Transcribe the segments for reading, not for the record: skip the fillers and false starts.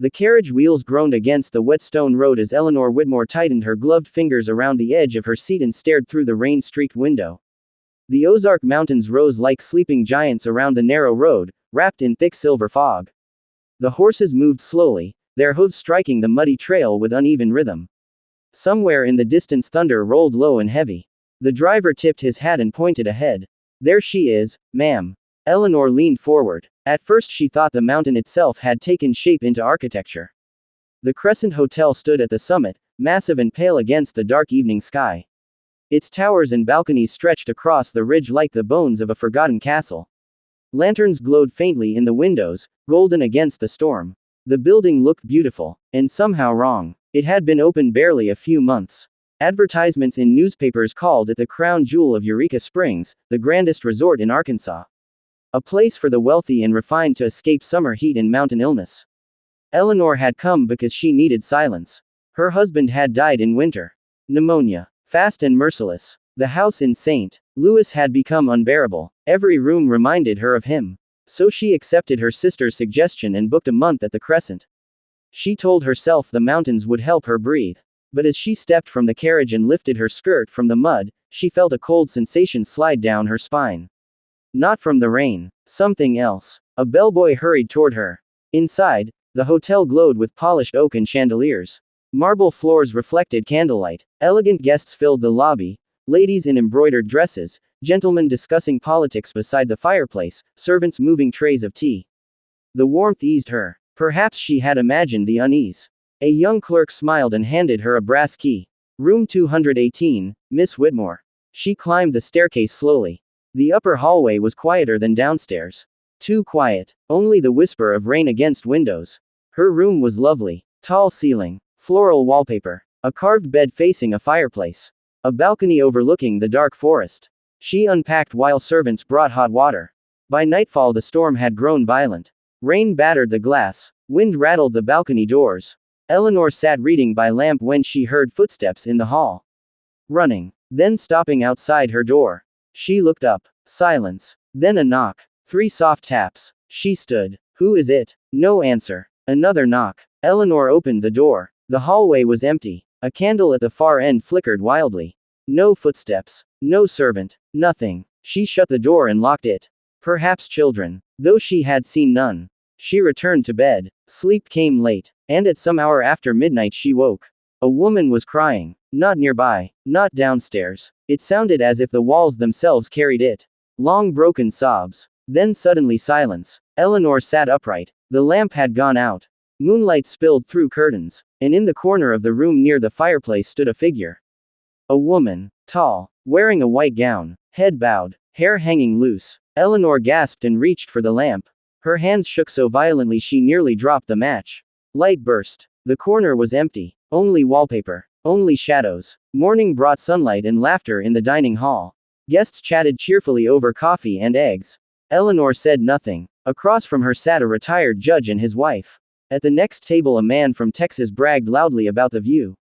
The carriage wheels groaned against the wet stone road as Eleanor Whitmore tightened her gloved fingers around the edge of her seat and stared through the rain-streaked window. The Ozark Mountains rose like sleeping giants around the narrow road, wrapped in thick silver fog. The horses moved slowly, their hooves striking the muddy trail with uneven rhythm. Somewhere in the distance thunder rolled low and heavy. The driver tipped his hat and pointed ahead. "There she is, ma'am." Eleanor leaned forward. At first she thought the mountain itself had taken shape into architecture. The Crescent Hotel stood at the summit, massive and pale against the dark evening sky. Its towers and balconies stretched across the ridge like the bones of a forgotten castle. Lanterns glowed faintly in the windows, golden against the storm. The building looked beautiful, and somehow wrong. It had been open barely a few months. Advertisements in newspapers called it the crown jewel of Eureka Springs, the grandest resort in Arkansas. A place for the wealthy and refined to escape summer heat and mountain illness. Eleanor had come because she needed silence. Her husband had died in winter. Pneumonia. Fast and merciless. The house in St. Louis had become unbearable. Every room reminded her of him. So she accepted her sister's suggestion and booked a month at the Crescent. She told herself the mountains would help her breathe. But as she stepped from the carriage and lifted her skirt from the mud, she felt a cold sensation slide down her spine. Not from the rain. Something else. A bellboy hurried toward her. Inside, the hotel glowed with polished oak and chandeliers. Marble floors reflected candlelight. Elegant guests filled the lobby, ladies in embroidered dresses, gentlemen discussing politics beside the fireplace, servants moving trays of tea. The warmth eased her. Perhaps she had imagined the unease. A young clerk smiled and handed her a brass key. Room 218, Miss Whitmore. She climbed the staircase slowly. The upper hallway was quieter than downstairs. Too quiet. Only the whisper of rain against windows. Her room was lovely. Tall ceiling. Floral wallpaper. A carved bed facing a fireplace. A balcony overlooking the dark forest. She unpacked while servants brought hot water. By nightfall the storm had grown violent. Rain battered the glass. Wind rattled the balcony doors. Eleanor sat reading by lamp when she heard footsteps in the hall. Running. Then stopping outside her door. She looked up. Silence. Then a knock. 3 soft taps. She stood. Who is it? No answer. Another knock. Eleanor opened the door. The hallway was empty. A candle at the far end flickered wildly. No footsteps. No servant. Nothing. She shut the door and locked it. Perhaps children. Though she had seen none. She returned to bed. Sleep came late. And at some hour after midnight she woke. A woman was crying. Not nearby. Not downstairs. It sounded as if the walls themselves carried it. Long broken sobs. Then suddenly silence. Eleanor sat upright. The lamp had gone out. Moonlight spilled through curtains. And in the corner of the room near the fireplace stood a figure. A woman. Tall. Wearing a white gown. Head bowed. Hair hanging loose. Eleanor gasped and reached for the lamp. Her hands shook so violently she nearly dropped the match. Light burst. The corner was empty. Only wallpaper. Only shadows. Morning brought sunlight and laughter in the dining hall. Guests chatted cheerfully over coffee and eggs. Eleanor said nothing. Across from her sat a retired judge and his wife. At the next table a man from Texas bragged loudly about the view.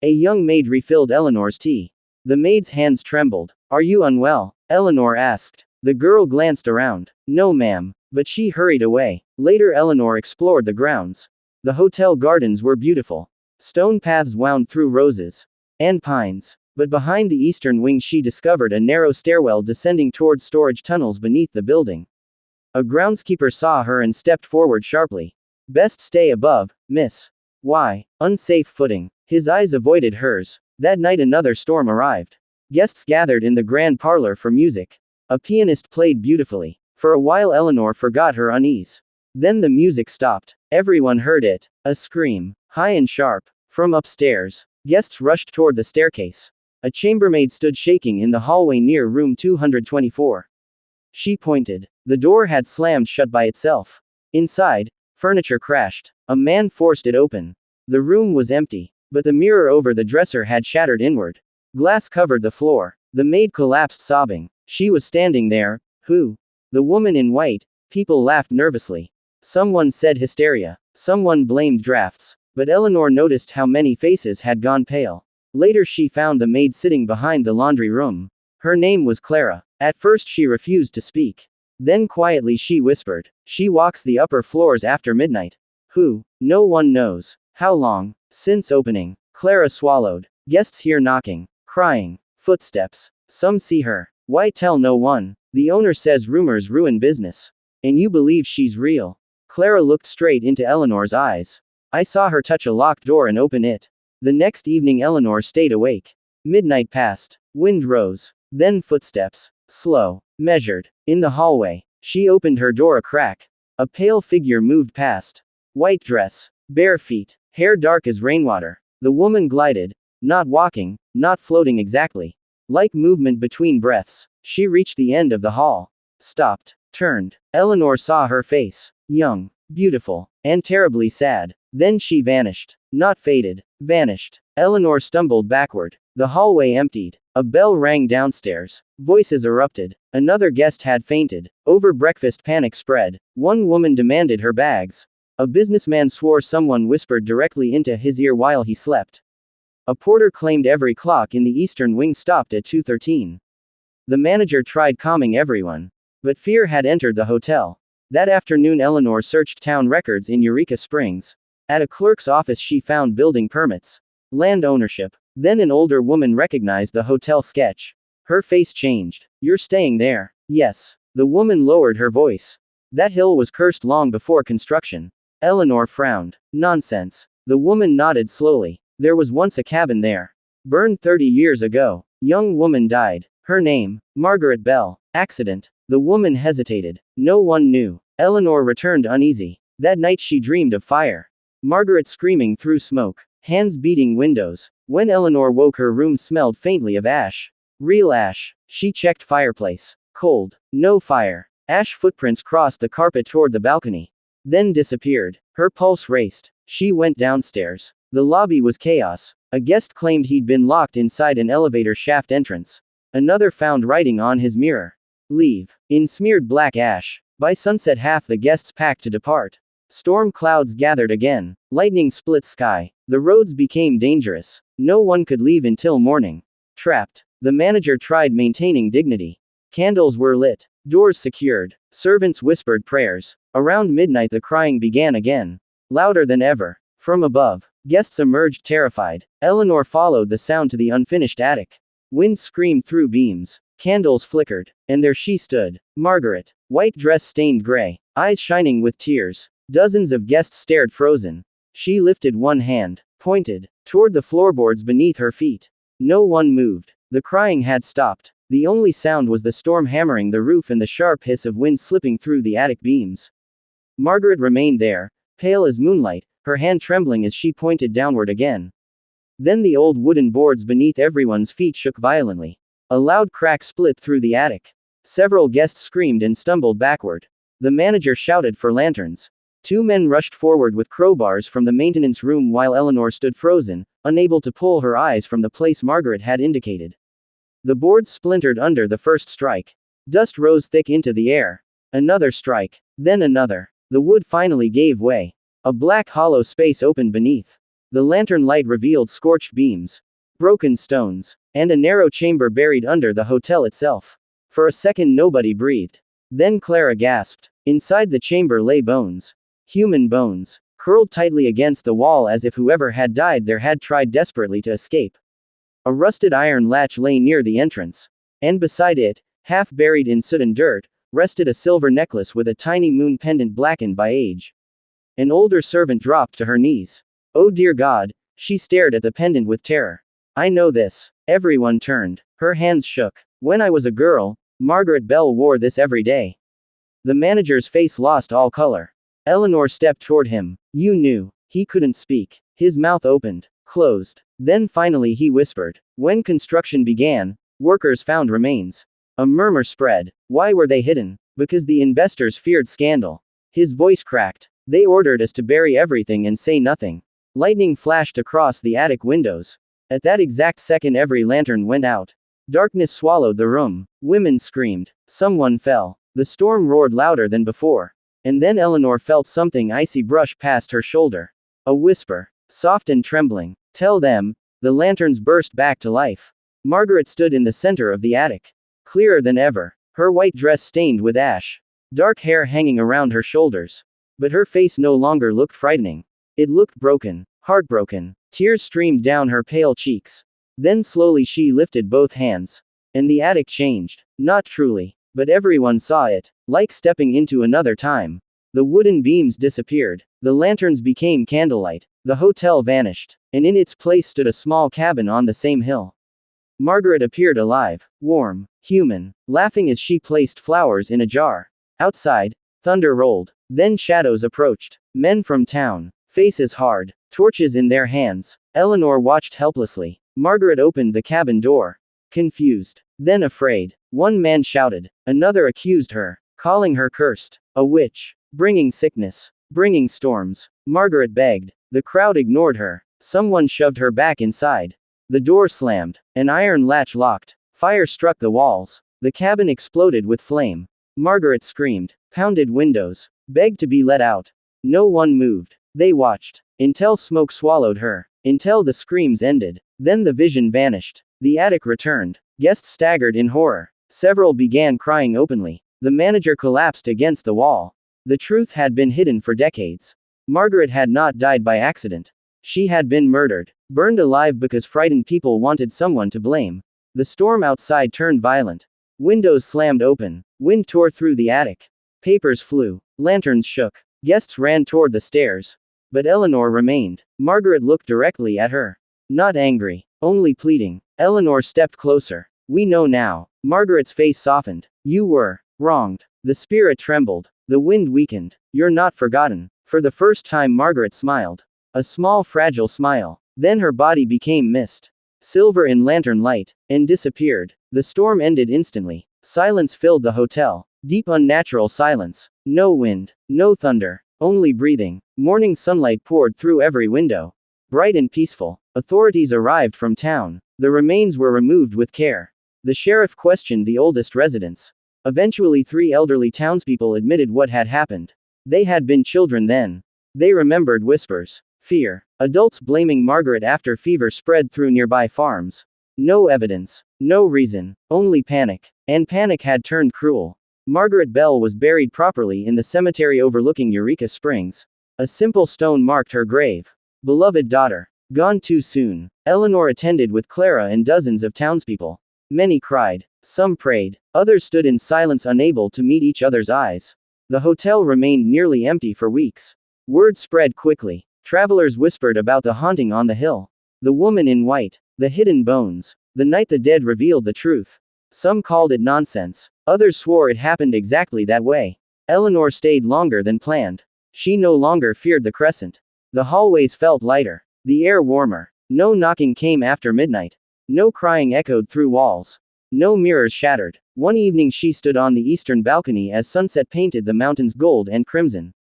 A young maid refilled Eleanor's tea. The maid's hands trembled. "Are you unwell?" Eleanor asked. The girl glanced around. "No, ma'am." But she hurried away. Later Eleanor explored the grounds. The hotel gardens were beautiful. Stone paths wound through roses and pines. But behind the eastern wing she discovered a narrow stairwell descending towards storage tunnels beneath the building. A groundskeeper saw her and stepped forward sharply. "Best stay above, miss." "Why?" "Unsafe footing." His eyes avoided hers. That night another storm arrived. Guests gathered in the grand parlor for music. A pianist played beautifully. For a while Eleanor forgot her unease. Then the music stopped. Everyone heard it. A scream. High and sharp. From upstairs. Guests rushed toward the staircase. A chambermaid stood shaking in the hallway near room 224. She pointed. The door had slammed shut by itself. Inside, furniture crashed. A man forced it open. The room was empty. But the mirror over the dresser had shattered inward. Glass covered the floor. The maid collapsed sobbing. She was standing there. Who? The woman in white. People laughed nervously. Someone said hysteria. Someone blamed drafts. But Eleanor noticed how many faces had gone pale. Later she found the maid sitting behind the laundry room. Her name was Clara. At first she refused to speak. Then quietly she whispered, "She walks the upper floors after midnight." Who? No one knows. How long? Since opening. Clara swallowed. Guests hear knocking. Crying. Footsteps. Some see her. Why tell no one? The owner says rumors ruin business. And you believe she's real. Clara looked straight into Eleanor's eyes. I saw her touch a locked door and open it. The next evening Eleanor stayed awake. Midnight passed. Wind rose. Then footsteps. Slow. Measured. In the hallway. She opened her door a crack. A pale figure moved past. White dress. Bare feet. Hair dark as rainwater. The woman glided. Not walking. Not floating exactly. Like movement between breaths. She reached the end of the hall. Stopped. Turned. Eleanor saw her face. Young. Beautiful. And terribly sad. Then she vanished. Not faded. Vanished. Eleanor stumbled backward. The hallway emptied. A bell rang downstairs. Voices erupted. Another guest had fainted. Over breakfast panic spread. One woman demanded her bags. A businessman swore someone whispered directly into his ear while he slept. A porter claimed every clock in the eastern wing stopped at 2:13. The manager tried calming everyone. But fear had entered the hotel. That afternoon Eleanor searched town records in Eureka Springs. At a clerk's office she found building permits. Land ownership. Then an older woman recognized the hotel sketch. Her face changed. You're staying there? Yes. The woman lowered her voice. That hill was cursed long before construction. Eleanor frowned. Nonsense. The woman nodded slowly. There was once a cabin there. Burned 30 years ago. Young woman died. Her name? Margaret Bell. Accident. The woman hesitated. No one knew. Eleanor returned uneasy. That night she dreamed of fire. Margaret screaming through smoke. Hands beating windows. When Eleanor woke her room smelled faintly of ash. Real ash. She checked fireplace. Cold. No fire. Ash footprints crossed the carpet toward the balcony. Then disappeared. Her pulse raced. She went downstairs. The lobby was chaos. A guest claimed he'd been locked inside an elevator shaft entrance. Another found writing on his mirror. Leave. In smeared black ash. By sunset half the guests packed to depart. Storm clouds gathered again. Lightning split sky. The roads became dangerous. No one could leave until morning. Trapped. The manager tried maintaining dignity. Candles were lit. Doors secured. Servants whispered prayers. Around midnight the crying began again. Louder than ever. From above. Guests emerged terrified. Eleanor followed the sound to the unfinished attic. Wind screamed through beams. Candles flickered. And there she stood. Margaret. White dress stained gray. Eyes shining with tears. Dozens of guests stared frozen. She lifted one hand. Pointed. Toward the floorboards beneath her feet. No one moved. The crying had stopped. The only sound was the storm hammering the roof and the sharp hiss of wind slipping through the attic beams. Margaret remained there. Pale as moonlight. Her hand trembling as she pointed downward again. Then the old wooden boards beneath everyone's feet shook violently. A loud crack split through the attic. Several guests screamed and stumbled backward. The manager shouted for lanterns. Two men rushed forward with crowbars from the maintenance room while Eleanor stood frozen, unable to pull her eyes from the place Margaret had indicated. The boards splintered under the first strike. Dust rose thick into the air. Another strike. Then another. The wood finally gave way. A black hollow space opened beneath. The lantern light revealed scorched beams. Broken stones. And a narrow chamber buried under the hotel itself. For a second nobody breathed. Then Clara gasped. Inside the chamber lay bones. Human bones. Curled tightly against the wall as if whoever had died there had tried desperately to escape. A rusted iron latch lay near the entrance. And beside it, half buried in soot and dirt, rested a silver necklace with a tiny moon pendant blackened by age. An older servant dropped to her knees. Oh dear God, she stared at the pendant with terror. I know this. Everyone turned. Her hands shook. When I was a girl, Margaret Bell wore this every day. The manager's face lost all color. Eleanor stepped toward him. You knew. He couldn't speak. His mouth opened. Closed. Then finally he whispered. When construction began, workers found remains. A murmur spread. Why were they hidden? Because the investors feared scandal. His voice cracked. They ordered us to bury everything and say nothing. Lightning flashed across the attic windows. At that exact second every lantern went out. Darkness swallowed the room. Women screamed. Someone fell. The storm roared louder than before. And then Eleanor felt something icy brush past her shoulder. A whisper. Soft and trembling. Tell them. The lanterns burst back to life. Margaret stood in the center of the attic. Clearer than ever. Her white dress stained with ash. Dark hair hanging around her shoulders. But her face no longer looked frightening. It looked broken, heartbroken. Tears streamed down her pale cheeks. Then slowly she lifted both hands. And the attic changed. Not truly. But everyone saw it. Like stepping into another time. The wooden beams disappeared. The lanterns became candlelight. The hotel vanished. And in its place stood a small cabin on the same hill. Margaret appeared alive, warm, human, laughing as she placed flowers in a jar. Outside, thunder rolled. Then shadows approached. Men from town. Faces hard. Torches in their hands. Eleanor watched helplessly. Margaret opened the cabin door. Confused. Then afraid. One man shouted. Another accused her. Calling her cursed. A witch. Bringing sickness. Bringing storms. Margaret begged. The crowd ignored her. Someone shoved her back inside. The door slammed. An iron latch locked. Fire struck the walls. The cabin exploded with flame. Margaret screamed. Pounded windows. Begged to be let out. No one moved. They watched. Until smoke swallowed her. Until the screams ended. Then the vision vanished. The attic returned. Guests staggered in horror. Several began crying openly. The manager collapsed against the wall. The truth had been hidden for decades. Margaret had not died by accident. She had been murdered. Burned alive because frightened people wanted someone to blame. The storm outside turned violent. Windows slammed open. Wind tore through the attic. Papers flew. Lanterns shook. Guests ran toward the stairs. But Eleanor remained. Margaret looked directly at her. Not angry. Only pleading. Eleanor stepped closer. We know now. Margaret's face softened. You were wronged. The spirit trembled. The wind weakened. You're not forgotten. For the first time Margaret smiled. A small fragile smile. Then her body became mist. Silver in lantern light. And disappeared. The storm ended instantly. Silence filled the hotel. Deep unnatural silence. No wind. No thunder. Only breathing. Morning sunlight poured through every window. Bright and peaceful. Authorities arrived from town. The remains were removed with care. The sheriff questioned the oldest residents. Eventually 3 elderly townspeople admitted what had happened. They had been children then. They remembered whispers. Fear. Adults blaming Margaret after fever spread through nearby farms. No evidence. No reason. Only panic. And panic had turned cruel. Margaret Bell was buried properly in the cemetery overlooking Eureka Springs. A simple stone marked her grave. Beloved daughter. Gone too soon. Eleanor attended with Clara and dozens of townspeople. Many cried. Some prayed. Others stood in silence unable to meet each other's eyes. The hotel remained nearly empty for weeks. Word spread quickly. Travelers whispered about the haunting on the hill. The woman in white. The hidden bones. The night the dead revealed the truth. Some called it nonsense. Others swore it happened exactly that way. Eleanor stayed longer than planned. She no longer feared the Crescent. The hallways felt lighter. The air warmer. No knocking came after midnight. No crying echoed through walls. No mirrors shattered. One evening she stood on the eastern balcony as sunset painted the mountains gold and crimson.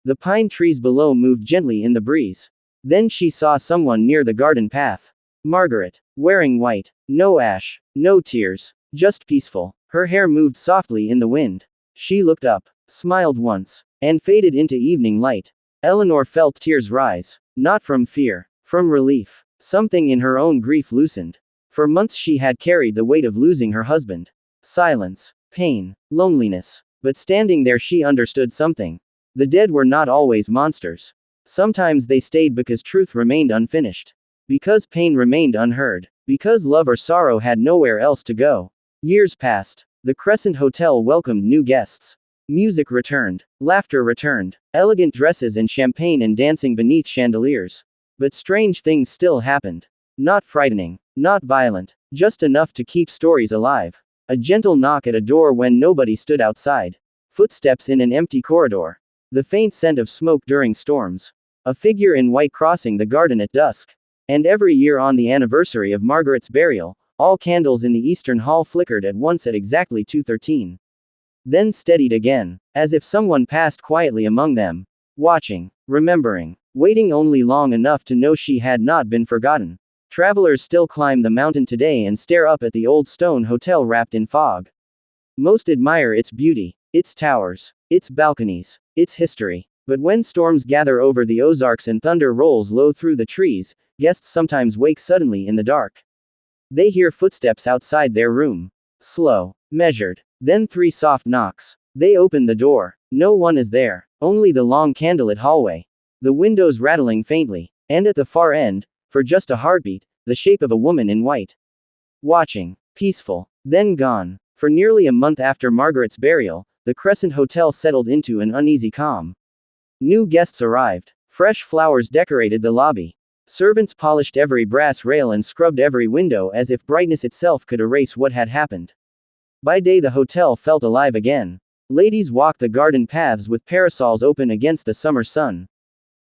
The pine trees below moved gently in the breeze. Then she saw someone near the garden path. Margaret. Wearing white. No ash. No tears. Just peaceful. Her hair moved softly in the wind. She looked up. Smiled once. And faded into evening light. Eleanor felt tears rise. Not from fear. From relief. Something in her own grief loosened. For months she had carried the weight of losing her husband. Silence. Pain. Loneliness. But standing there she understood something. The dead were not always monsters. Sometimes they stayed because truth remained unfinished. Because pain remained unheard. Because love or sorrow had nowhere else to go. Years passed. The Crescent Hotel welcomed new guests. Music returned. Laughter returned. Elegant dresses and champagne and dancing beneath chandeliers. But strange things still happened. Not frightening. Not violent. Just enough to keep stories alive. A gentle knock at a door when nobody stood outside. Footsteps in an empty corridor. The faint scent of smoke during storms. A figure in white crossing the garden at dusk. And every year on the anniversary of Margaret's burial, all candles in the eastern hall flickered at once at exactly 2:13. Then steadied again, as if someone passed quietly among them. Watching. Remembering. Waiting only long enough to know she had not been forgotten. Travelers still climb the mountain today and stare up at the old stone hotel wrapped in fog. Most admire its beauty, its towers, its balconies, its history. But when storms gather over the Ozarks and thunder rolls low through the trees, guests sometimes wake suddenly in the dark. They hear footsteps outside their room. Slow, measured, then 3 soft knocks. They open the door. No one is there. Only the long candlelit hallway. The windows rattling faintly. And at the far end, for just a heartbeat, the shape of a woman in white. Watching. Peaceful. Then gone. For nearly a month after Margaret's burial, the Crescent Hotel settled into an uneasy calm. New guests arrived. Fresh flowers decorated the lobby. Servants polished every brass rail and scrubbed every window as if brightness itself could erase what had happened. By day the hotel felt alive again. Ladies walked the garden paths with parasols open against the summer sun.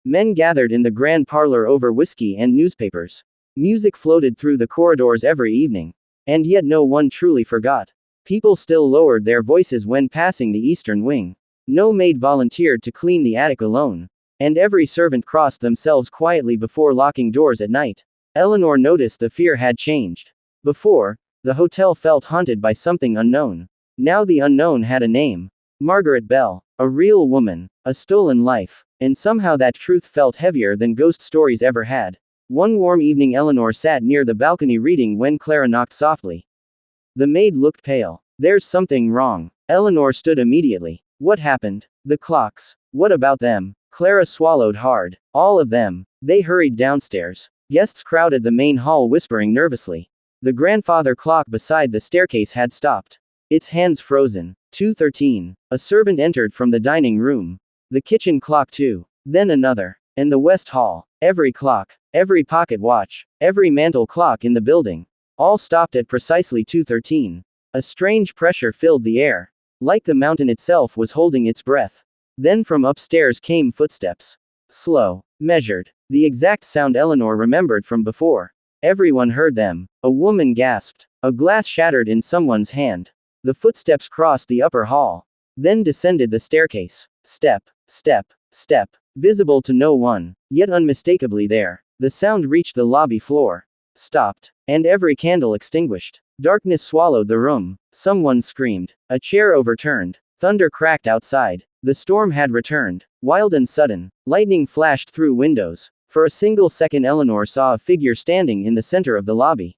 Men gathered in the grand parlor over whiskey and newspapers. Music floated through the corridors every evening. And yet no one truly forgot. People still lowered their voices when passing the eastern wing. No maid volunteered to clean the attic alone. And every servant crossed themselves quietly before locking doors at night. Eleanor noticed the fear had changed. Before, the hotel felt haunted by something unknown. Now the unknown had a name. Margaret Bell. A real woman. A stolen life. And somehow that truth felt heavier than ghost stories ever had. One warm evening Eleanor sat near the balcony reading when Clara knocked softly. The maid looked pale. There's something wrong. Eleanor stood immediately. What happened? The clocks. What about them? Clara swallowed hard. All of them. They hurried downstairs. Guests crowded the main hall whispering nervously. The grandfather clock beside the staircase had stopped. Its hands frozen. 2:13. A servant entered from the dining room. The kitchen clock too. Then another. And the west hall. Every clock. Every pocket watch. Every mantel clock in the building. All stopped at precisely 2:13. A strange pressure filled the air. Like the mountain itself was holding its breath. Then from upstairs came footsteps. Slow. Measured. The exact sound Eleanor remembered from before. Everyone heard them. A woman gasped. A glass shattered in someone's hand. The footsteps crossed the upper hall. Then descended the staircase. Step. Step. Step. Visible to no one. Yet unmistakably there. The sound reached the lobby floor. Stopped. And every candle extinguished. Darkness swallowed the room. Someone screamed. A chair overturned. Thunder cracked outside. The storm had returned. Wild and sudden. Lightning flashed through windows. For a single second Eleanor saw a figure standing in the center of the lobby.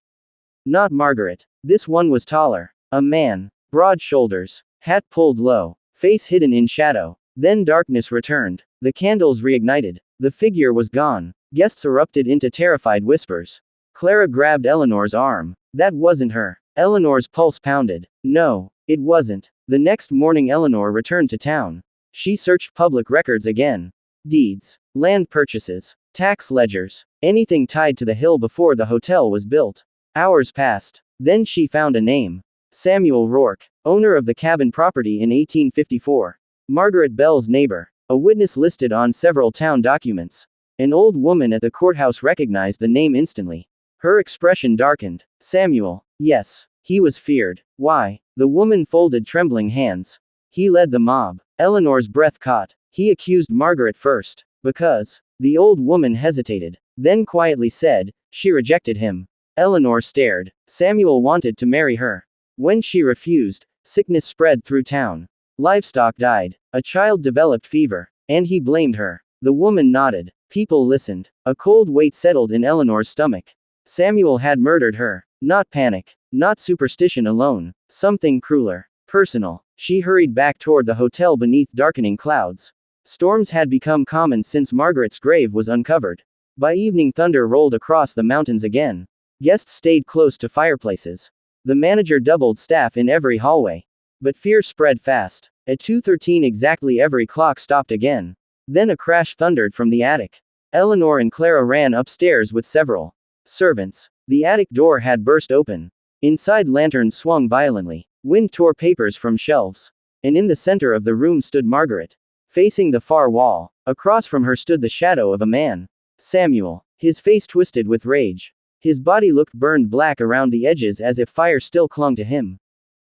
Not Margaret. This one was taller. A man. Broad shoulders. Hat pulled low. Face hidden in shadow. Then darkness returned. The candles reignited. The figure was gone. Guests erupted into terrified whispers. Clara grabbed Eleanor's arm. That wasn't her. Eleanor's pulse pounded. No, it wasn't. The next morning Eleanor returned to town. She searched public records again. Deeds. Land purchases. Tax ledgers. Anything tied to the hill before the hotel was built. Hours passed. Then she found a name. Samuel Rourke, owner of the cabin property in 1854. Margaret Bell's neighbor. A witness listed on several town documents. An old woman at the courthouse recognized the name instantly. Her expression darkened. Samuel. Yes. He was feared. Why? The woman folded trembling hands. He led the mob. Eleanor's breath caught. He accused Margaret first. Because. The old woman hesitated. Then quietly said, she rejected him. Eleanor stared. Samuel wanted to marry her. When she refused, sickness spread through town. Livestock died. A child developed fever. And he blamed her. The woman nodded. People listened. A cold weight settled in Eleanor's stomach. Samuel had murdered her. Not panic. Not superstition alone. Something crueler. Personal. She hurried back toward the hotel beneath darkening clouds. Storms had become common since Margaret's grave was uncovered. By evening thunder rolled across the mountains again. Guests stayed close to fireplaces. The manager doubled staff in every hallway. But fear spread fast. At 2:13 exactly every clock stopped again. Then a crash thundered from the attic. Eleanor and Clara ran upstairs with several servants. The attic door had burst open. Inside lanterns swung violently. Wind tore papers from shelves. And in the center of the room stood Margaret. Facing the far wall. Across from her stood the shadow of a man. Samuel. His face twisted with rage. His body looked burned black around the edges as if fire still clung to him.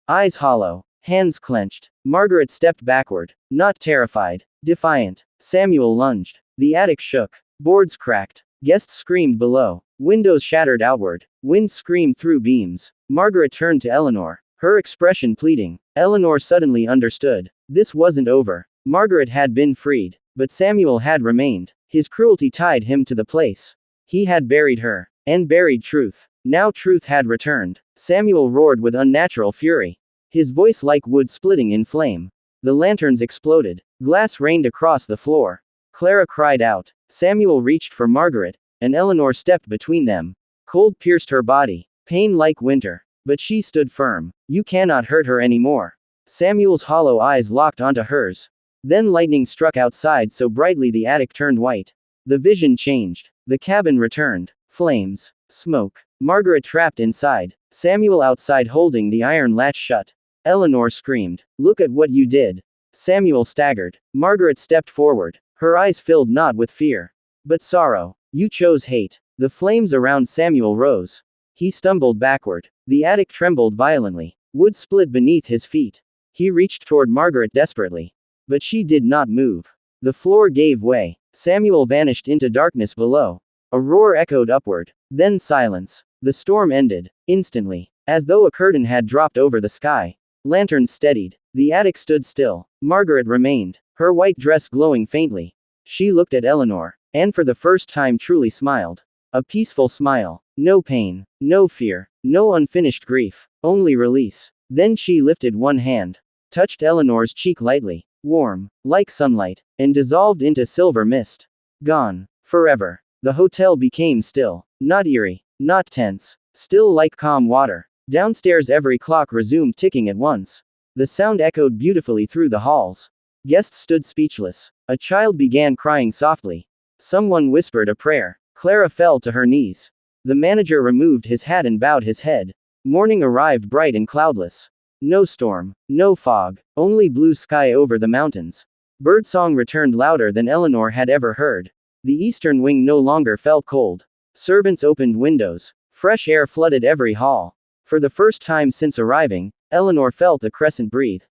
Eyes hollow. Hands clenched. Margaret stepped backward. Not terrified. Defiant. Samuel lunged. The attic shook. Boards cracked. Guests screamed below. Windows shattered outward. Wind screamed through beams. Margaret turned to Eleanor. Her expression pleading. Eleanor suddenly understood. This wasn't over. Margaret had been freed. But Samuel had remained. His cruelty tied him to the place. He had buried her. And buried truth. Now truth had returned. Samuel roared with unnatural fury. His voice like wood splitting in flame. The lanterns exploded. Glass rained across the floor. Clara cried out. Samuel reached for Margaret, and Eleanor stepped between them. Cold pierced her body. Pain like winter. But she stood firm. You cannot hurt her anymore. Samuel's hollow eyes locked onto hers. Then lightning struck outside so brightly the attic turned white. The vision changed. The cabin returned. Flames. Smoke. Margaret trapped inside. Samuel outside holding the iron latch shut. Eleanor screamed. Look at what you did. Samuel staggered. Margaret stepped forward. Her eyes filled not with fear, but sorrow. You chose hate. The flames around Samuel rose. He stumbled backward. The attic trembled violently. Wood split beneath his feet. He reached toward Margaret desperately. But she did not move. The floor gave way. Samuel vanished into darkness below. A roar echoed upward. Then silence. The storm ended. Instantly. As though a curtain had dropped over the sky. Lanterns steadied. The attic stood still. Margaret remained. Her white dress glowing faintly. She looked at Eleanor. And for the first time truly smiled. A peaceful smile. No pain. No fear. No unfinished grief. Only release. Then she lifted one hand. Touched Eleanor's cheek lightly. Warm. Like sunlight. And dissolved into silver mist. Gone. Forever. The hotel became still. Not eerie. Not tense. Still like calm water. Downstairs every clock resumed ticking at once. The sound echoed beautifully through the halls. Guests stood speechless. A child began crying softly. Someone whispered a prayer. Clara fell to her knees. The manager removed his hat and bowed his head. Morning arrived bright and cloudless. No storm. No fog. Only blue sky over the mountains. Birdsong returned louder than Eleanor had ever heard. The eastern wing no longer felt cold. Servants opened windows. Fresh air flooded every hall. For the first time since arriving, Eleanor felt the Crescent breathe.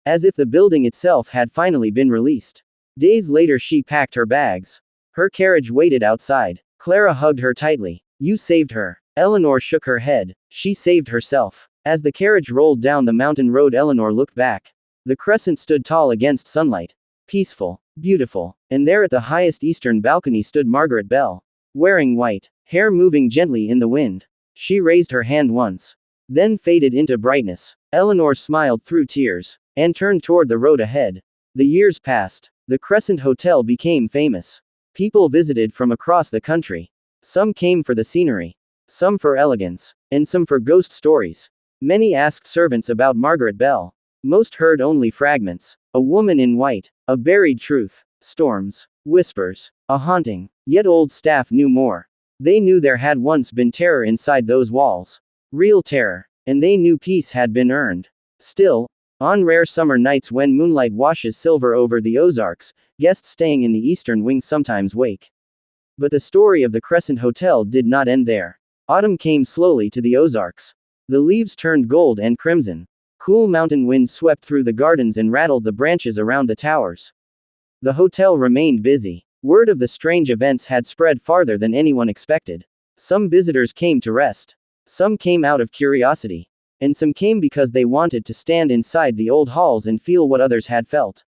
As if the building itself had finally been released. Days later she packed her bags. Her carriage waited outside. Clara hugged her tightly. You saved her. Eleanor shook her head. She saved herself. As the carriage rolled down the mountain road, Eleanor looked back. The Crescent stood tall against sunlight. Peaceful. Beautiful. And there at the highest eastern balcony stood Margaret Bell. Wearing white. Hair moving gently in the wind. She raised her hand once. Then faded into brightness. Eleanor smiled through tears. And turned toward the road ahead. The years passed. The Crescent Hotel became famous. People visited from across the country. Some came for the scenery. Some for elegance. And some for ghost stories. Many asked servants about Margaret Bell. Most heard only fragments. A woman in white. A buried truth. Storms. Whispers. A haunting. Yet old staff knew more. They knew there had once been terror inside those walls. Real terror. And they knew peace had been earned. Still, on rare summer nights when moonlight washes silver over the Ozarks, guests staying in the eastern wing sometimes wake. But the story of the Crescent Hotel did not end there. Autumn came slowly to the Ozarks. The leaves turned gold and crimson. Cool mountain winds swept through the gardens and rattled the branches around the towers. The hotel remained busy. Word of the strange events had spread farther than anyone expected. Some visitors came to rest. Some came out of curiosity. And some came because they wanted to stand inside the old halls and feel what others had felt.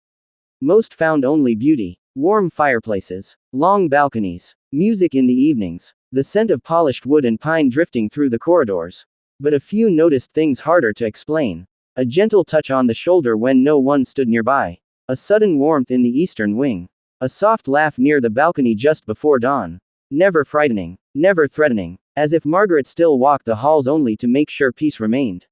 Most found only beauty. Warm fireplaces. Long balconies. Music in the evenings. The scent of polished wood and pine drifting through the corridors. But a few noticed things harder to explain. A gentle touch on the shoulder when no one stood nearby. A sudden warmth in the eastern wing. A soft laugh near the balcony just before dawn. Never frightening. Never threatening. As if Margaret still walked the halls only to make sure peace remained.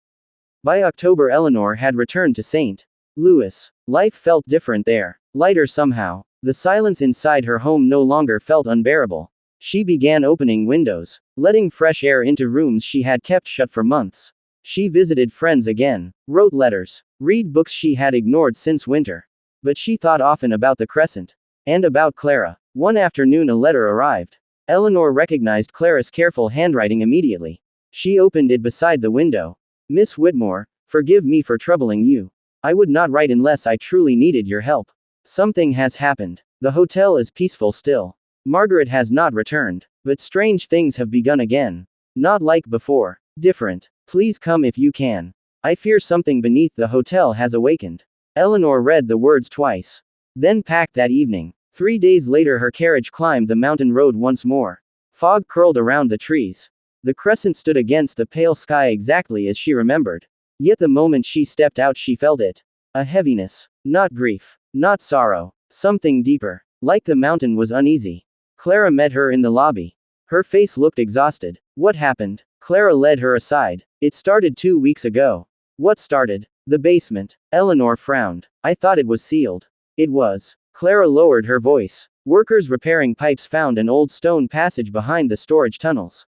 By October Eleanor had returned to St. Louis. Life felt different there. Lighter somehow. The silence inside her home no longer felt unbearable. She began opening windows. Letting fresh air into rooms she had kept shut for months. She visited friends again. Wrote letters. Read books she had ignored since winter. But she thought often about the Crescent. And about Clara. One afternoon a letter arrived. Eleanor recognized Clara's careful handwriting immediately. She opened it beside the window. Miss Whitmore, forgive me for troubling you. I would not write unless I truly needed your help. Something has happened. The hotel is peaceful still. Margaret has not returned. But strange things have begun again. Not like before. Different. Please come if you can. I fear something beneath the hotel has awakened. Eleanor read the words twice. Then packed that evening. 3 days later her carriage climbed the mountain road once more. Fog curled around the trees. The Crescent stood against the pale sky exactly as she remembered. Yet the moment she stepped out she felt it. A heaviness. Not grief. Not sorrow. Something deeper. Like the mountain was uneasy. Clara met her in the lobby. Her face looked exhausted. What happened? Clara led her aside. It started 2 weeks ago. What started? The basement. Eleanor frowned. I thought it was sealed. It was. Clara lowered her voice. Workers repairing pipes found an old stone passage behind the storage tunnels.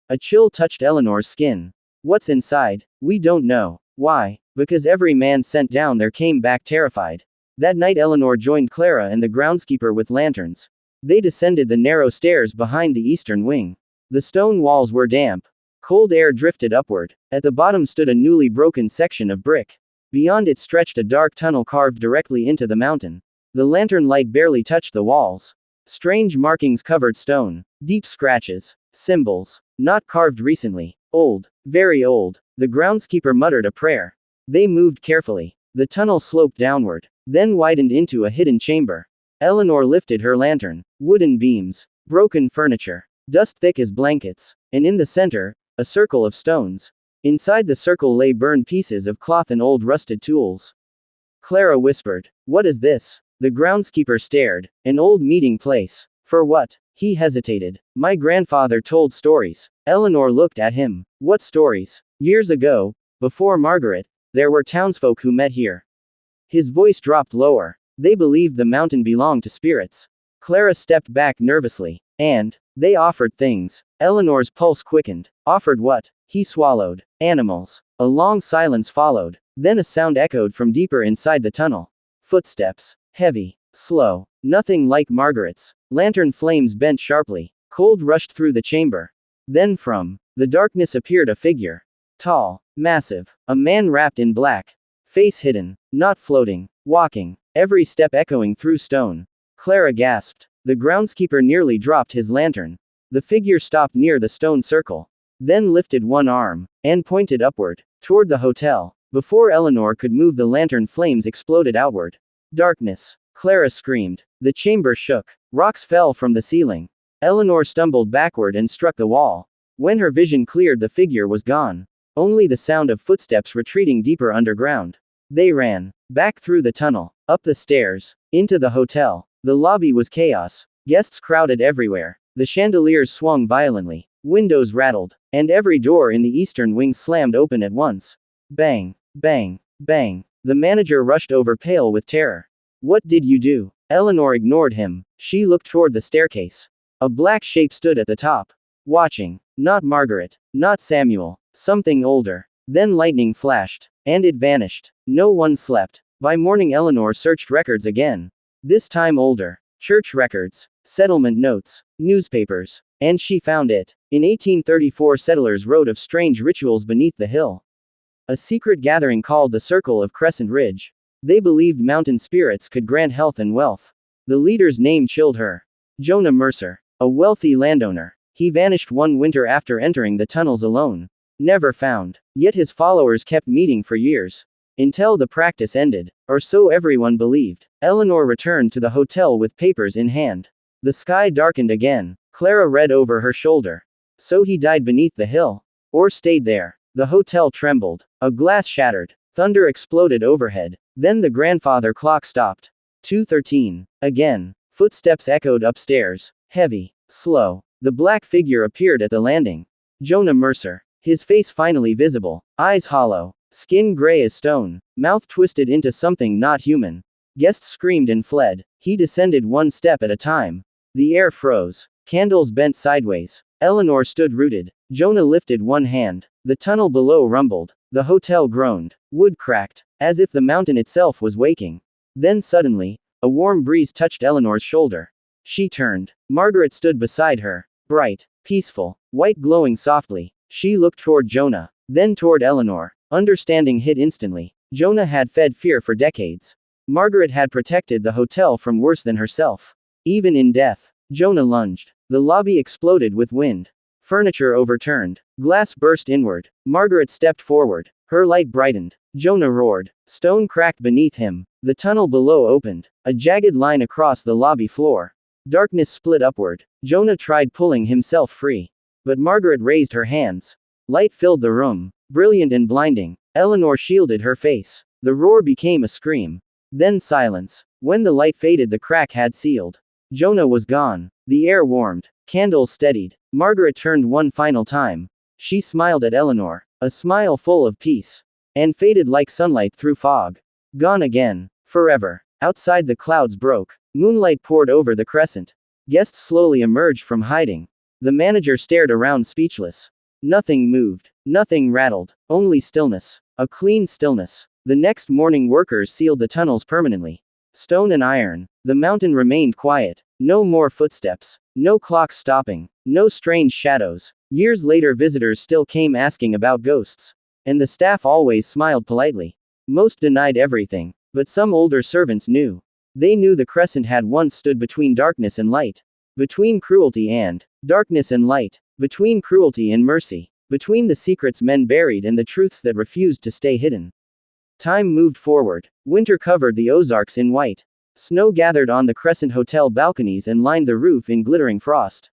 A chill touched Eleanor's skin. What's inside? We don't know. Why? Because every man sent down there came back terrified. That night Eleanor joined Clara and the groundskeeper with lanterns. They descended the narrow stairs behind the eastern wing. The stone walls were damp. Cold air drifted upward. At the bottom stood a newly broken section of brick. Beyond it stretched a dark tunnel carved directly into the mountain. The lantern light barely touched the walls. Strange markings covered stone. Deep scratches. Symbols. Not carved recently. Old. Very old. The groundskeeper muttered a prayer. They moved carefully. The tunnel sloped downward, then widened into a hidden chamber. Eleanor lifted her lantern. Wooden beams. Broken furniture. Dust thick as blankets. And in the center, a circle of stones. Inside the circle lay burned pieces of cloth and old rusted tools. Clara whispered, "What is this?" The groundskeeper stared. An old meeting place. For what? He hesitated. My grandfather told stories. Eleanor looked at him. What stories? Years ago, before Margaret, there were townsfolk who met here. His voice dropped lower. They believed the mountain belonged to spirits. Clara stepped back nervously. And they offered things. Eleanor's pulse quickened. Offered what? He swallowed. Animals. A long silence followed. Then a sound echoed from deeper inside the tunnel. Footsteps. Heavy. Slow. Nothing like Margaret's. Lantern flames bent sharply. Cold rushed through the chamber. Then from the darkness appeared a figure. Tall. Massive. A man wrapped in black. Face hidden. Not floating. Walking. Every step echoing through stone. Clara gasped. The groundskeeper nearly dropped his lantern. The figure stopped near the stone circle. Then lifted one arm. And pointed upward. Toward the hotel. Before Eleanor could move, the lantern flames exploded outward. Darkness. Clara screamed. The chamber shook. Rocks fell from the ceiling. Eleanor stumbled backward and struck the wall. When her vision cleared, the figure was gone. Only the sound of footsteps retreating deeper underground. They ran. Back through the tunnel. Up the stairs. Into the hotel. The lobby was chaos. Guests crowded everywhere. The chandeliers swung violently. Windows rattled. And every door in the eastern wing slammed open at once. Bang. Bang. Bang. The manager rushed over, pale with terror. What did you do? Eleanor ignored him. She looked toward the staircase. A black shape stood at the top. Watching. Not Margaret. Not Samuel. Something older. Then lightning flashed. And it vanished. No one slept. By morning Eleanor searched records again. This time older. Church records. Settlement notes. Newspapers. And she found it. In 1834 settlers wrote of strange rituals beneath the hill. A secret gathering called the Circle of Crescent Ridge. They believed mountain spirits could grant health and wealth. The leader's name chilled her. Jonah Mercer. A wealthy landowner. He vanished one winter after entering the tunnels alone. Never found. Yet his followers kept meeting for years. Until the practice ended. Or so everyone believed. Eleanor returned to the hotel with papers in hand. The sky darkened again. Clara read over her shoulder. So he died beneath the hill. Or stayed there. The hotel trembled. A glass shattered. Thunder exploded overhead. Then the grandfather clock stopped. 2:13. Again. Footsteps echoed upstairs. Heavy. Slow. The black figure appeared at the landing. Jonah Mercer. His face finally visible. Eyes hollow. Skin gray as stone. Mouth twisted into something not human. Guests screamed and fled. He descended one step at a time. The air froze. Candles bent sideways. Eleanor stood rooted. Jonah lifted one hand. The tunnel below rumbled. The hotel groaned. Wood cracked. As if the mountain itself was waking. Then suddenly, a warm breeze touched Eleanor's shoulder. She turned. Margaret stood beside her. Bright. Peaceful. White glowing softly. She looked toward Jonah. Then toward Eleanor. Understanding hit instantly. Jonah had fed fear for decades. Margaret had protected the hotel from worse than herself. Even in death. Jonah lunged. The lobby exploded with wind. Furniture overturned. Glass burst inward. Margaret stepped forward. Her light brightened. Jonah roared. Stone cracked beneath him. The tunnel below opened. A jagged line across the lobby floor. Darkness split upward. Jonah tried pulling himself free. But Margaret raised her hands. Light filled the room. Brilliant and blinding. Eleanor shielded her face. The roar became a scream. Then silence. When the light faded, the crack had sealed. Jonah was gone. The air warmed. Candles steadied. Margaret turned one final time. She smiled at Eleanor, a smile full of peace. And faded like sunlight through fog. Gone again. Forever. Outside, the clouds broke. Moonlight poured over the crescent. Guests slowly emerged from hiding. The manager stared around speechless. Nothing moved. Nothing rattled. Only stillness. A clean stillness. The next morning, workers sealed the tunnels permanently. Stone and iron. The mountain remained quiet. No more footsteps. No clocks stopping. No strange shadows. Years later, visitors still came asking about ghosts. And the staff always smiled politely. Most denied everything. But some older servants knew. They knew the Crescent had once stood between darkness and light. Between cruelty and darkness and light. Between cruelty and mercy. Between the secrets men buried and the truths that refused to stay hidden. Time moved forward. Winter covered the Ozarks in white. Snow gathered on the Crescent Hotel balconies and lined the roof in glittering frost.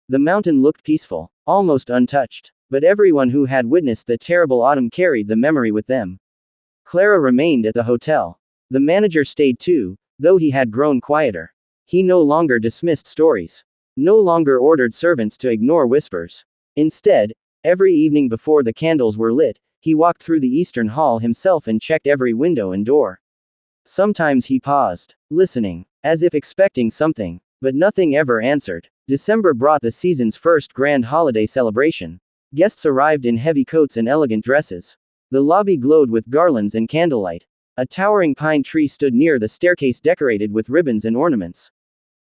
The mountain looked peaceful, almost untouched. But everyone who had witnessed the terrible autumn carried the memory with them. Clara remained at the hotel. The manager stayed too, though he had grown quieter. He no longer dismissed stories. No longer ordered servants to ignore whispers. Instead, every evening before the candles were lit, he walked through the eastern hall himself and checked every window and door. Sometimes he paused, listening, as if expecting something, but nothing ever answered. December brought the season's first grand holiday celebration. Guests arrived in heavy coats and elegant dresses. The lobby glowed with garlands and candlelight. A towering pine tree stood near the staircase decorated with ribbons and ornaments.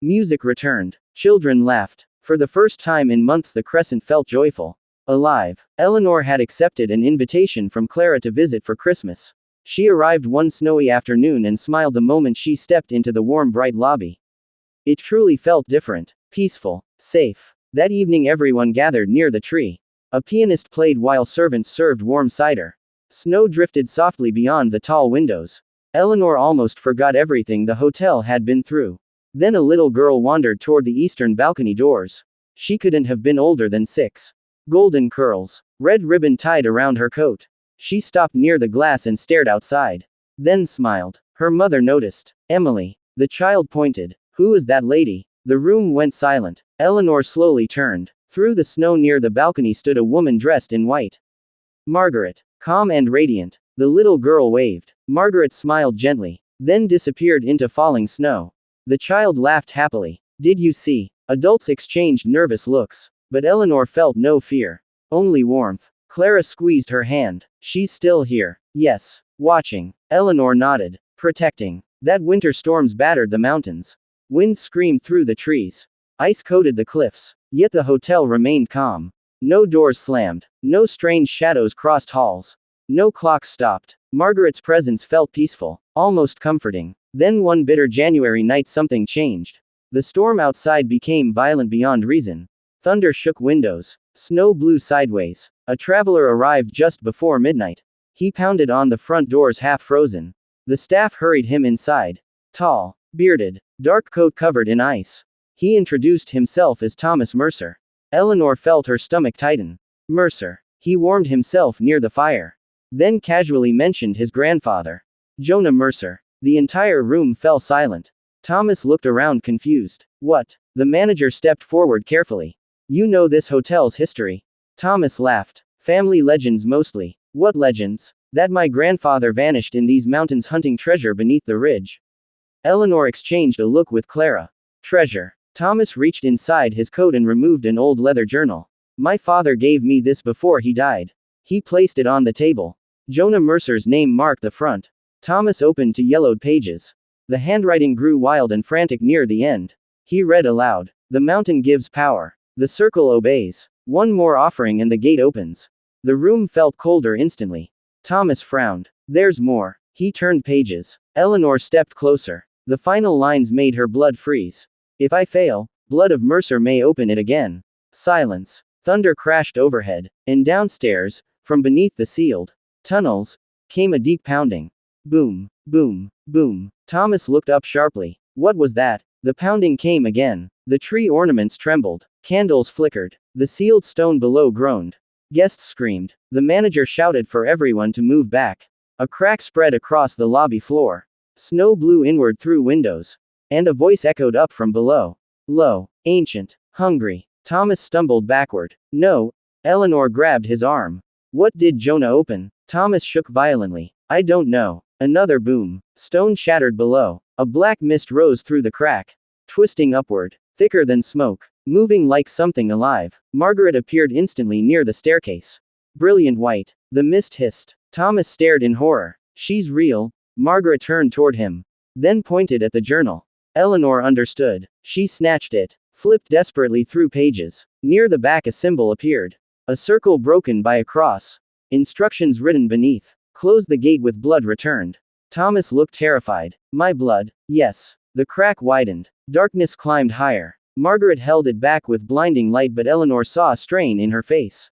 Music returned. Children laughed. For the first time in months, the Crescent felt joyful. Alive. Eleanor had accepted an invitation from Clara to visit for Christmas. She arrived one snowy afternoon and smiled the moment she stepped into the warm, bright lobby. It truly felt different. Peaceful. Safe. That evening, everyone gathered near the tree. A pianist played while servants served warm cider. Snow drifted softly beyond the tall windows. Eleanor almost forgot everything the hotel had been through. Then a little girl wandered toward the eastern balcony doors. She couldn't have been older than 6. Golden curls. Red ribbon tied around her coat. She stopped near the glass and stared outside. Then smiled. Her mother noticed. Emily. The child pointed. Who is that lady? The room went silent. Eleanor slowly turned. Through the snow near the balcony stood a woman dressed in white. Margaret. Calm and radiant. The little girl waved. Margaret smiled gently, then disappeared into falling snow. The child laughed happily. Did you see? Adults exchanged nervous looks. But Eleanor felt no fear. Only warmth. Clara squeezed her hand. She's still here. Yes. Watching. Eleanor nodded. Protecting. That winter storms battered the mountains. Wind screamed through the trees. Ice coated the cliffs. Yet the hotel remained calm. No doors slammed. No strange shadows crossed halls. No clocks stopped. Margaret's presence felt peaceful, almost comforting. Then one bitter January night something changed. The storm outside became violent beyond reason. Thunder shook windows. Snow blew sideways. A traveler arrived just before midnight. He pounded on the front doors half frozen. The staff hurried him inside. Tall, bearded, dark coat covered in ice. He introduced himself as Thomas Mercer. Eleanor felt her stomach tighten. Mercer. He warmed himself near the fire. Then casually mentioned his grandfather. Jonah Mercer. The entire room fell silent. Thomas looked around confused. What? The manager stepped forward carefully. You know this hotel's history. Thomas laughed. Family legends mostly. What legends? That my grandfather vanished in these mountains hunting treasure beneath the ridge. Eleanor exchanged a look with Clara. Treasure. Thomas reached inside his coat and removed an old leather journal. My father gave me this before he died. He placed it on the table. Jonah Mercer's name marked the front. Thomas opened to yellowed pages. The handwriting grew wild and frantic near the end. He read aloud. The mountain gives power. The circle obeys. One more offering and the gate opens. The room felt colder instantly. Thomas frowned. There's more. He turned pages. Eleanor stepped closer. The final lines made her blood freeze. If I fail, blood of Mercer may open it again. Silence. Thunder crashed overhead. And downstairs, from beneath the sealed tunnels, came a deep pounding. Boom, boom, boom. Thomas looked up sharply. What was that? The pounding came again. The tree ornaments trembled. Candles flickered. The sealed stone below groaned. Guests screamed. The manager shouted for everyone to move back. A crack spread across the lobby floor. Snow blew inward through windows. And a voice echoed up from below. Low, ancient, hungry. Thomas stumbled backward. No. Eleanor grabbed his arm. What did Jonah open? Thomas shook violently. I don't know. Another boom. Stone shattered below. A black mist rose through the crack. Twisting upward. Thicker than smoke. Moving like something alive. Margaret appeared instantly near the staircase. Brilliant white. The mist hissed. Thomas stared in horror. She's real. Margaret turned toward him. Then pointed at the journal. Eleanor understood. She snatched it. Flipped desperately through pages. Near the back a symbol appeared. A circle broken by a cross. Instructions written beneath. Close the gate with blood returned. Thomas looked terrified. My blood. Yes. The crack widened. Darkness climbed higher. Margaret held it back with blinding light, but Eleanor saw a strain in her face.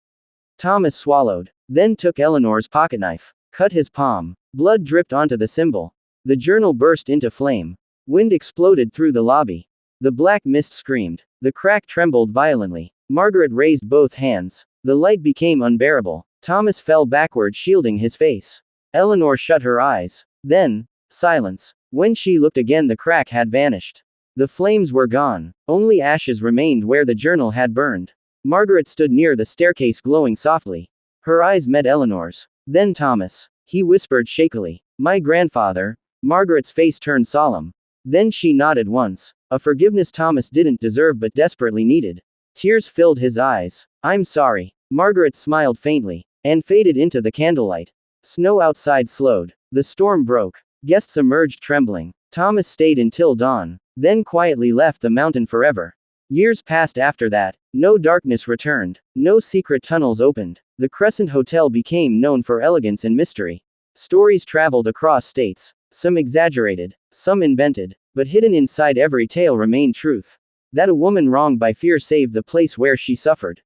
Thomas swallowed. Then took Eleanor's pocketknife. Cut his palm. Blood dripped onto the symbol. The journal burst into flame. Wind exploded through the lobby. The black mist screamed. The crack trembled violently. Margaret raised both hands. The light became unbearable. Thomas fell backward, shielding his face. Eleanor shut her eyes. Then, silence. When she looked again, the crack had vanished. The flames were gone. Only ashes remained where the journal had burned. Margaret stood near the staircase, glowing softly. Her eyes met Eleanor's. Then Thomas. He whispered shakily. My grandfather. Margaret's face turned solemn. Then she nodded once. A forgiveness Thomas didn't deserve but desperately needed. Tears filled his eyes. I'm sorry. Margaret smiled faintly. And faded into the candlelight. Snow outside slowed. The storm broke. Guests emerged trembling. Thomas stayed until dawn. Then quietly left the mountain forever. Years passed after that. No darkness returned. No secret tunnels opened. The Crescent Hotel became known for elegance and mystery. Stories traveled across states. Some exaggerated. Some invented. But hidden inside every tale remained truth. That a woman wronged by fear saved the place where she suffered.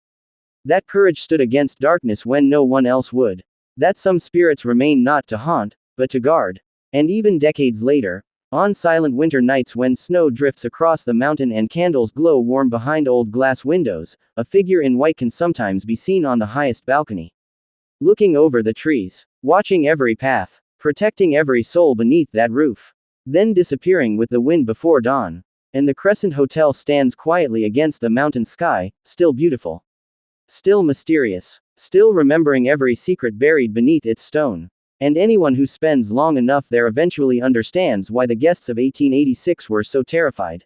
That courage stood against darkness when no one else would. That some spirits remain not to haunt, but to guard. And even decades later, on silent winter nights when snow drifts across the mountain and candles glow warm behind old glass windows, a figure in white can sometimes be seen on the highest balcony. Looking over the trees, watching every path, protecting every soul beneath that roof. Then disappearing with the wind before dawn. And the Crescent Hotel stands quietly against the mountain sky, still beautiful. Still mysterious. Still remembering every secret buried beneath its stone. And anyone who spends long enough there eventually understands why the guests of 1886 were so terrified.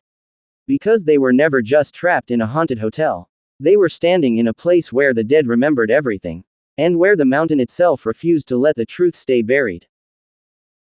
Because they were never just trapped in a haunted hotel. They were standing in a place where the dead remembered everything. And where the mountain itself refused to let the truth stay buried.